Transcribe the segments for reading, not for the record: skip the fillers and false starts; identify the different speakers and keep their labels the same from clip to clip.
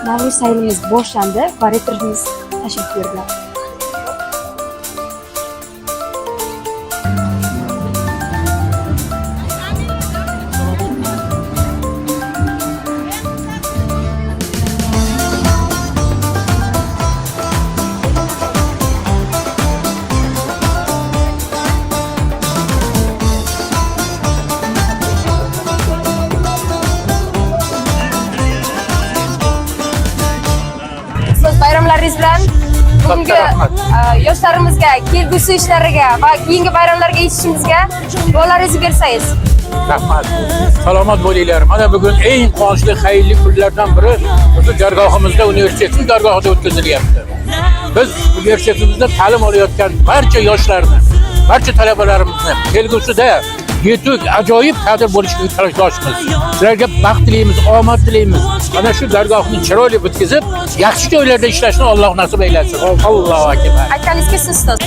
Speaker 1: Navro'z saylimiz boshlandi va rektorimiz tashrif buyurdilar. Bayramlaringiz bilan bugungi yoshlarimizga, kelgusi ishlariga va keyingi bayramlarga yetishishimizga duolaringizni bersangiz.
Speaker 2: Rahmat. Salomat bo'linglar. Mana bugun eng quvonchli, xayrli kunlardan biri o'sha dargohimizda, universitetimiz dargohida o'tkazilyapti. Biz universitetimizda ta'lim olayotgan barcha yoshlarni, barcha talabalarimizni kelgusida yetuk, ajoyib kadr bo'lishga tilakdoshmiz. Sizlarga baxt tilaymiz, omad tilaymiz. Mana shu dargohni chiroyli bitkizib, yaxshi joylarda ishlashni Alloh nasib aylasin. Allohu akbar.
Speaker 1: Aytganingiz kelsin ustoz.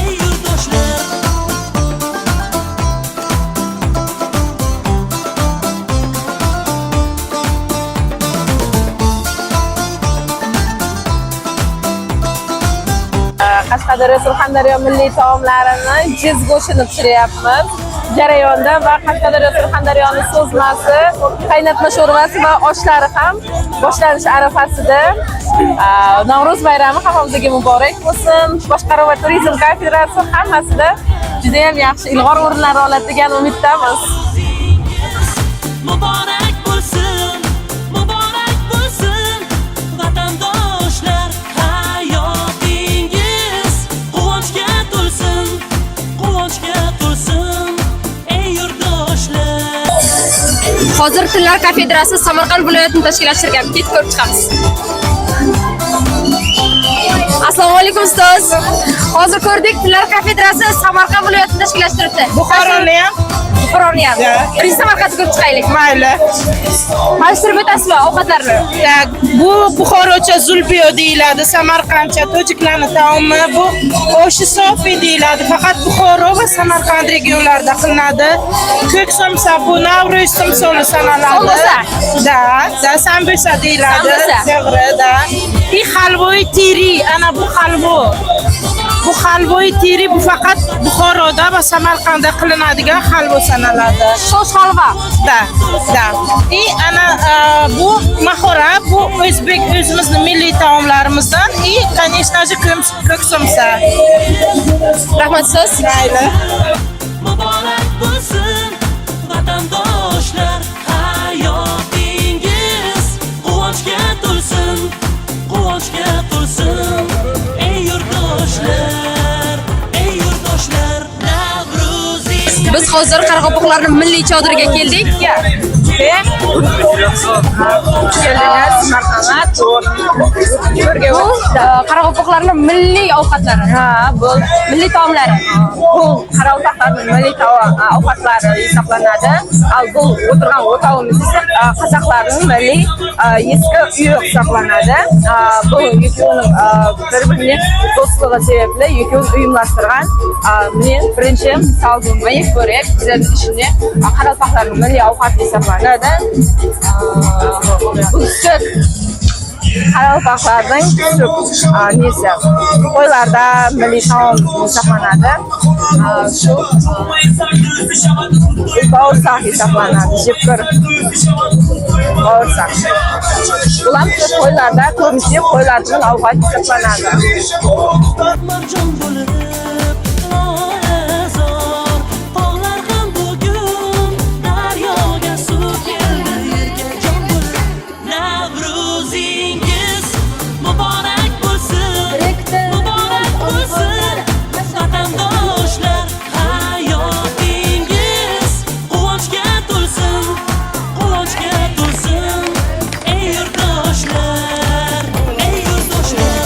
Speaker 1: Qashqadaryo, Surxondaryo milliy taomlarini jiz go'shtini pishiryapmiz. Jarayonda va Qashqadaryo, Surxondaryoning so'zmasi, qaynatma sho'rvasi va oshlari ham boshlanish arafasida. Navro'z bayrami hammamizga muborak bo'lsin. Boshqaruv va turizm kafedrasi hammasida juda ham yaxshi ilg'or o'rinlar oladi degan umiddamiz.
Speaker 3: Muborak bo'lsin, muborak bo'lsin vatandoshlar, hayotingiz quvonchga to'lsin, quvonchga to'lsin ey yurtdoshlar.
Speaker 1: Hozir Tillar kafedrasi Samarqand viloyatini tashkillashtirgan. Ketib ko'rib chiqamiz. Assalomu alaykum ustoz. Hozir ko'rdik, Tillar kafedrasi Samarqand viloyatini tashkillashtiribdi.
Speaker 3: Buxoroni ham
Speaker 1: Birinchi Samarqandga ko'rib chiqaylik.
Speaker 3: mayli.
Speaker 1: Tanishtirib o'tasizmi ovqatlarni?
Speaker 3: Bu buxorocha zulbiyo deyiladi, samarqandcha tojiklarning taomi. Bu oshi sofi deyiladi, faqat Buxoro va Samarqand regionlarida qilinadi. Ko'k somsa bu Navro'z timsoli sanaladi. Da, sambusa deyiladi. To'g'ri, da. И halvoy tiri, ana bu halvo. Bu halvoy tiri bu faqat Buxoroda va Samarqandda qilinadigan halvo sanaladi.
Speaker 1: Shosh halva.
Speaker 3: Da. И ana bu mahora, bu o'zbek o'zimizning milliy taomlarimizdan. И, конечно же, ko'k somsa.
Speaker 1: Rahmat ustoz.
Speaker 3: Mayli.
Speaker 4: Muborak bo'lsin vatandoshlar, hayotingiz quvonchga to'lsin, quvonchga to'lsin ey yurtdoshlar, ey yurtdoshlar. Navro'zingiz
Speaker 1: Biz hozir Qarg'oboqlarning milliy chodiriga keldik. Qarg'oboqlarning milliy ovqatlari.
Speaker 5: Bu
Speaker 1: Milliy taomlari.
Speaker 5: bu Qarabog'larning milliy ovqatlari hisoblanadi. Bu o'tirgan o'tovimiz esa qozoqlarning milliy eski uyi hisoblanadi. Bu yukun bir-birini do'stligi sababli yukun uyumlashtirgan. Men birinchi misol bo'lmay ko'rib, bizlar ishni Qarabog'larning milliy ovqati hisoblanadi. Uskut Qarabog'larning nesi? Qo'ylarda milliy taom hisoblanadi. Shu bağırsak hisoblanadi. Jipkir bağırsak. Ular qo'ylarda ko'rinishli qo'ylarning ovqati hisoblanadi.
Speaker 4: marjon bo'lib loyazor, tog'lar ham bugun daryoga suv keldi, yerga jon bo'lib. Navro'zingiz muborak bo'lsin, muborak bo'lsin vatandoshlar, hayotingiz quvonchga to'lsin, quvonchga to'lsin ey yurtdoshlar, ey yurtdoshlar.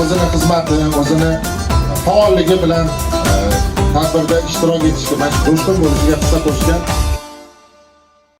Speaker 6: o'zini xizmati, o'zini faolligi bilan tadbirda ishtirok etishga, mana shu do'stlar bo'lishiga hissa qo'shgan